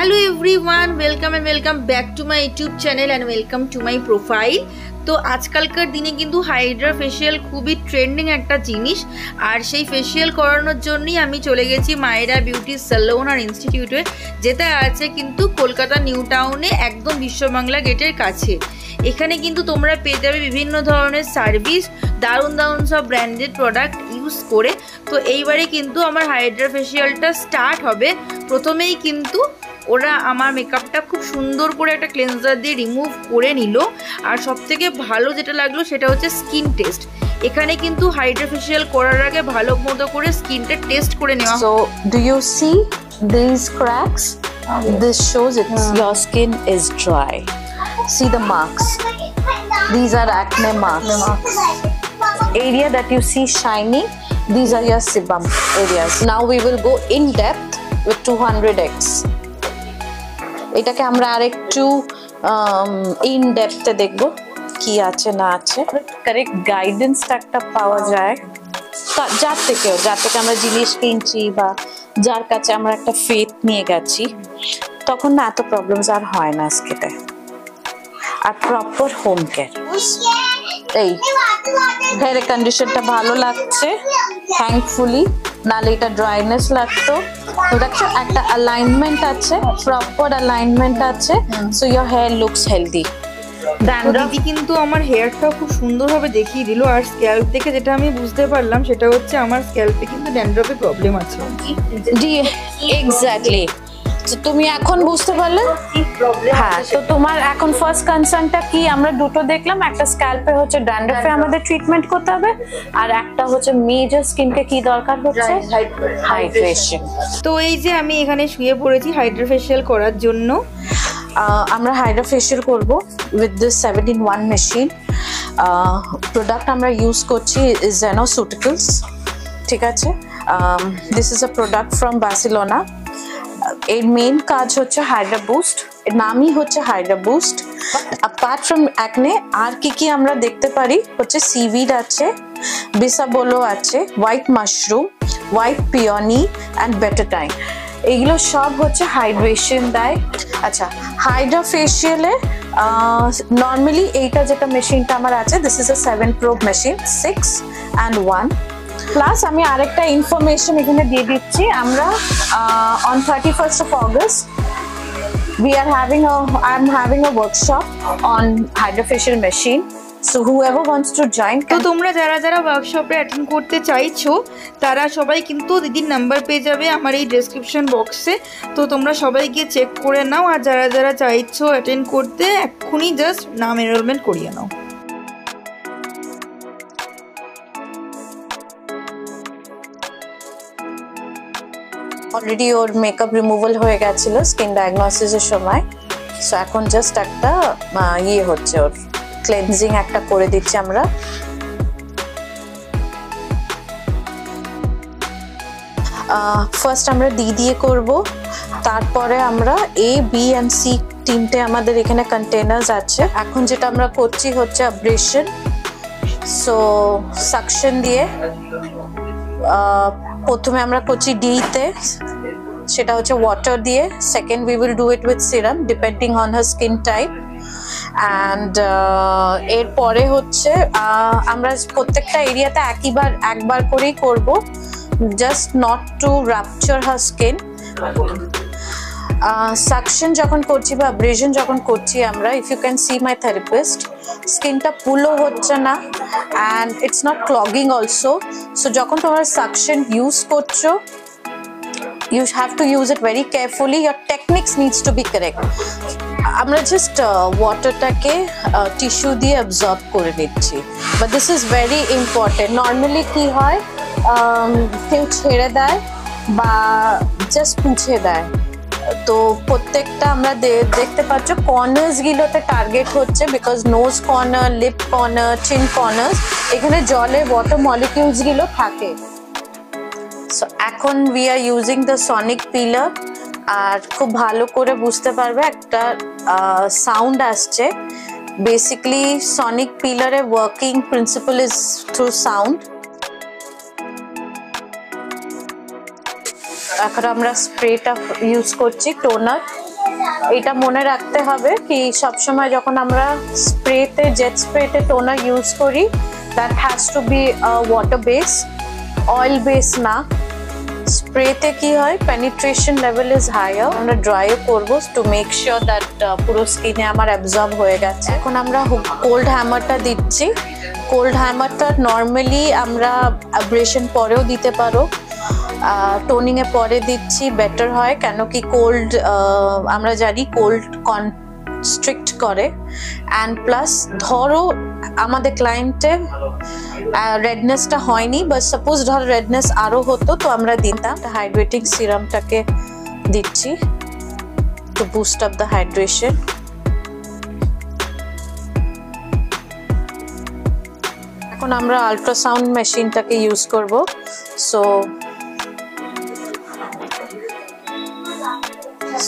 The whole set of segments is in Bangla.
Hello everyone, welcome and welcome back to my YouTube channel and welcome to my profile. তো আজকালকার দিনে কিন্তু হাইড্রা ফেশিয়াল খুবই ট্রেন্ডিং একটা জিনিস, আর সেই ফেশিয়াল করানোর জন্যই আমি চলে গেছি মায়েরা বিউটি স্যালন আর ইনস্টিটিউটে, যেটা আছে কিন্তু কলকাতা নিউ টাউনে একদম বিশ্ববাংলা গেটের কাছে। এখানে কিন্তু তোমরা পেয়ে যাবে বিভিন্ন ধরনের সার্ভিস, দারুণ দারুণ সব ব্র্যান্ডেড প্রোডাক্ট ইউজ করে। তো এইবারে কিন্তু আমার হাইড্রা ফেশিয়ালটা স্টার্ট হবে। প্রথমেই কিন্তু ওরা আমার মেকআপটা খুব সুন্দর করে একটা ক্লেন্সার দিয়ে রিমুভ করে নিল, আর সবথেকে ভালো যেটা লাগলো সেটা হচ্ছে স্কিন টেস্ট। এখানে কিন্তু হাইড্রা ফেশিয়াল করার আগে ভালো মতো করে স্কিনটা টেস্ট করে নেওয়া। So do you see these cracks? This shows your skin is dry. See the marks. These are acne marks. Area that you see shiny, these are your sebum areas. Now we will go in depth with 200x. এটাকে আমরা আরেকটু ইন ডেপথে দেখব কি আছে না আছে, কারেক্ট গাইডেন্সটা একটা পাওয়া যায় যার থেকে আমরা জিনিস কিনছি বা যার কাছে আমরা একটা ফেথ নিয়ে গেছি, তখন না এত প্রবলেমস আর হয় না স্কিনে। আর প্রপার হোম কেয়ার, এই হেয়ার কন্ডিশনটা ভালো লাগছে থ্যাঙ্কফুলি, নালে এটা ড্রাইনেস লাগতো। দেখছো একটা অ্যালাইনমেন্ট আছে, প্রপার অ্যালাইনমেন্ট আছে, so your hair looks healthy. দিদি কিন্তু আমার হেয়ারটা খুব সুন্দরভাবে দেখিয়ে দিল, আর স্ক্যাল্প থেকে যেটা আমি বুঝতে পারলাম সেটা হচ্ছে আমার স্ক্যাল্পে কিন্তু ড্যান্ড্রফের প্রবলেম আছে। জি এক্স্যাক্টলি, তো তুমি এখন বুঝতে পারলে। হ্যাঁ, তো তোমার এখন ফার্স্ট কনসার্নটা কি? আমরা দুটো দেখলাম, একটা স্ক্যাল্পে হচ্ছে ড্যান্ড্রফে আমাদের ট্রিটমেন্ট করতে হবে, আর একটা হচ্ছে মেজর স্কিনকে কি দরকার হচ্ছে হাইড্রেশন। তো এই যে আমি এখানে শুয়ে পড়েছি হাইড্রা ফেশিয়াল করার জন্য। আমরা হাইড্রা ফেশিয়াল করব with this 7-in-1 machine. Product আমরা ইউজ করছি জেনোসিউটিক্যালস, ঠিক আছে। This is a product from Barcelona. এর মেইন কাজ হচ্ছে হাইড্রা বুস্ট, এর নামই হচ্ছে hydra boost. Apart from acne আর কি আমরা দেখতে পারি হচ্ছে সিভিড আছে, বিসাবোলো আছে, white mushroom, white peony and betaine. এগুলো সব হচ্ছে হাইড্রেশন দেয়। আচ্ছা, হাইড্রা ফেশিয়ালে নর্মালি এইটা যেটা মেশিনটা আমার আছে, this is a 7 probe machine, 6-and-1। Plus আমি আরেকটা ইনফরমেশন এখানে দিয়ে দিচ্ছি, আমরা on 31st of August I'm having a workshop on Hydra facial machine, so whoever wants to join তো তোমরা যারা যারা ওয়ার্কশপে অ্যাটেন্ড করতে চাইছো তারা সবাই কিন্তু দিদির নাম্বার পেয়ে যাবে আমার এই ডেসক্রিপশন বক্সে। তো তোমরা সবাই গিয়ে চেক করে নাও, আর যারা যারা চাইছো অ্যাটেন্ড করতে এক্ষুনি জাস্ট নাম এনরোলমেন্ট করিয়ে নাও। অলরেডি ওর মেকআপ রিমুভাল হয়ে গেছিল স্কিন ডায়াগনোসিসের সময়, সো এখন জাস্ট একটা হচ্ছে ওর ক্লেনজিং একটা করে দিচ্ছি আমরা। ফার্স্ট আমরা দিয়ে করব, তারপরে আমরা A, B and C তিনটে আমাদের এখানে কন্টেনার্স আছে। এখন যেটা আমরা করছি হচ্ছে অ্যাব্রেশন, সো সাকশন দিয়ে প্রথমে আমরা করছি D-তে, সেটা হচ্ছে ওয়াটার দিয়ে। Second we will do it with serum depending on her skin type. And এরপরে হচ্ছে আমরা প্রত্যেকটা এরিয়াতে একবার করেই করব, just not to rupture her skin. Suction যখন করছি বা অ্যাব্রেশন যখন করছি আমরা, if you can see my therapist, স্কিনটা পুলও হচ্ছে না and it's not clogging also. So যখন তোমরা সাকশন ইউজ করছো, you have to use it very carefully, your techniques needs to be correct. আমরা জাস্ট ওয়াটারটাকে টিস্যু দিয়ে অ্যাবজর্ব করে নিচ্ছি, but this is very important. Normally কি হয়, কেউ ছেড়ে দেয় বা জাস্ট মুছে দেয়, তো প্রত্যেকটা আমরা দেখতে পাচ্ছ কর্নার্স গুলোতে টার্গেট হচ্ছে, because nose corner, lip corner, chin corners, এখানে জলে ওয়াটার মলিকিউলস গুলো থাকে। সো এখন we are using the sonic peeler, আর খুব ভালো করে বুঝতে পারবে একটা সাউন্ড আসছে। বেসিক্যালি সনিক পিলারের working principle is through sound. এখন আমরা স্প্রেটা ইউজ করছি, টোনার। এটা মনে রাখতে হবে কি সবসময় যখন আমরা স্প্রেতে, জেট স্প্রেতে টোনার ইউজ করি, that has to be water base, oil base না। স্প্রেতে কি হয়, পেনিট্রেশন লেভেল ইজ হায়ার। আমরা ড্রাইও করবো টু মেক শিওর দ্যাট পুরো স্কিনে আমার অ্যাবজর্ব হয়ে গেছে। এখন আমরা কোল্ড হ্যামারটা দিচ্ছি। কোল্ড হ্যামারটা নর্মালি আমরা অ্যাব্রেশন পরেও দিতে পারো, টোনিং এ পরে দিচ্ছি বেটার হয়, কেন কি কোল্ড আমরা জানি কোল্ড কনস্ট্রিক্ট করে। অ্যান্ড প্লাস ধরো আমাদের ক্লায়েন্টের রেডনেসটা হয়নি, বাট সাপোজ ধরো রেডনেস আরো হতো, তো আমরা দিতাম। হাইড্রেটিং সিরামটাকে দিচ্ছি two boost up the hydration. এখন আমরা আল্ট্রাসাউন্ড মেশিনটাকে ইউজ করব।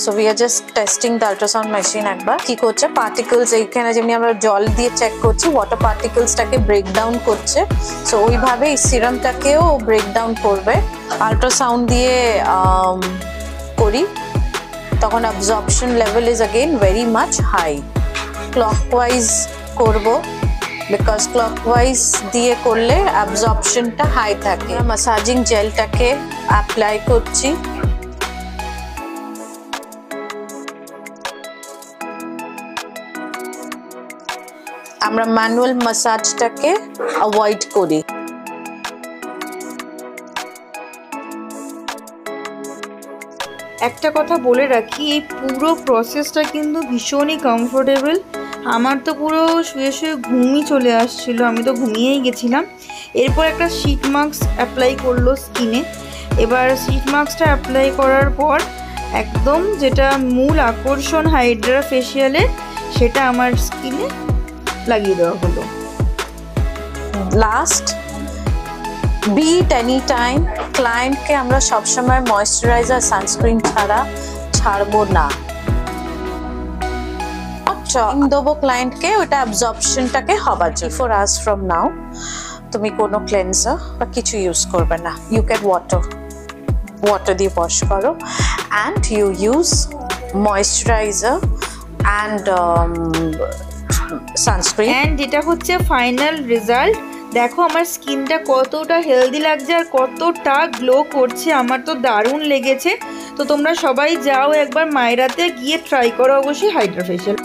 So we are just testing the ultrasound machine একবার। কি করছে, পার্টিকলস এইখানে যেমনি আমরা জল দিয়ে চেক করছি, ওয়াটার পার্টিকলসটাকে ব্রেক ডাউন করছে। সো ওইভাবে এই সিরামটাকেও ব্রেক ডাউন করবে। আল্ট্রাসাউন্ড দিয়ে করি তখন absorption level is again very much high. Clockwise করব, বিকজ ক্লকওয়াইজ দিয়ে করলে অ্যাবজর্পশনটা হাই থাকে। ম্যাসাজিং জেলটাকে অ্যাপ্লাই করছি। আমরা ম্যানুয়াল ম্যাসাজটাকে অ্যাভয়েড করি। একটা কথা বলে রাখি, এই পুরো প্রসেসটা কিন্তু ভীষণই কমফোর্টেবল। আমার তো পুরো শুয়ে শুয়ে ঘুমই চলে আসছিল, আমি তো ঘুমিয়েই গেছিলাম। এরপর একটা শীট মাস্ক অ্যাপ্লাই করলো স্কিনে। এবার শীট মাস্কটা অ্যাপ্লাই করার পর একদম যেটা মূল আকর্ষণ হাইড্রা ফেশিয়ালের, সেটা আমার স্কিনে লাগিয়ে দেওয়া হলো। লাস্ট বিট এনি টাইম, ক্লায়েন্টকে আমরা সবসময় ময়েশ্চারাইজার সানস্ক্রিন ছাড়া ছাড়বো না। দেবো ক্লায়েন্টকে ওটা অ্যাবজর্পশনটাকে হবার জন্য। 4 hours from now তুমি কোনো ক্লেন্সার বা কিছু ইউজ করবে না। ইউ ক্যান ওয়াটার দিয়ে ওয়াশ করো, and you use moisturiser and sunscreen. And এটা হচ্ছে ফাইনাল রেজাল্ট। দেখো আমার স্কিনটা কতটা হেলদি লাগছে আর কতটা গ্লো করছে, আমার তো দারুণ লেগেছে। তো তোমরা সবাই যাও একবার মায়রাতে গিয়ে ট্রাই করো অবশ্যই হাইড্রা ফেশিয়াল।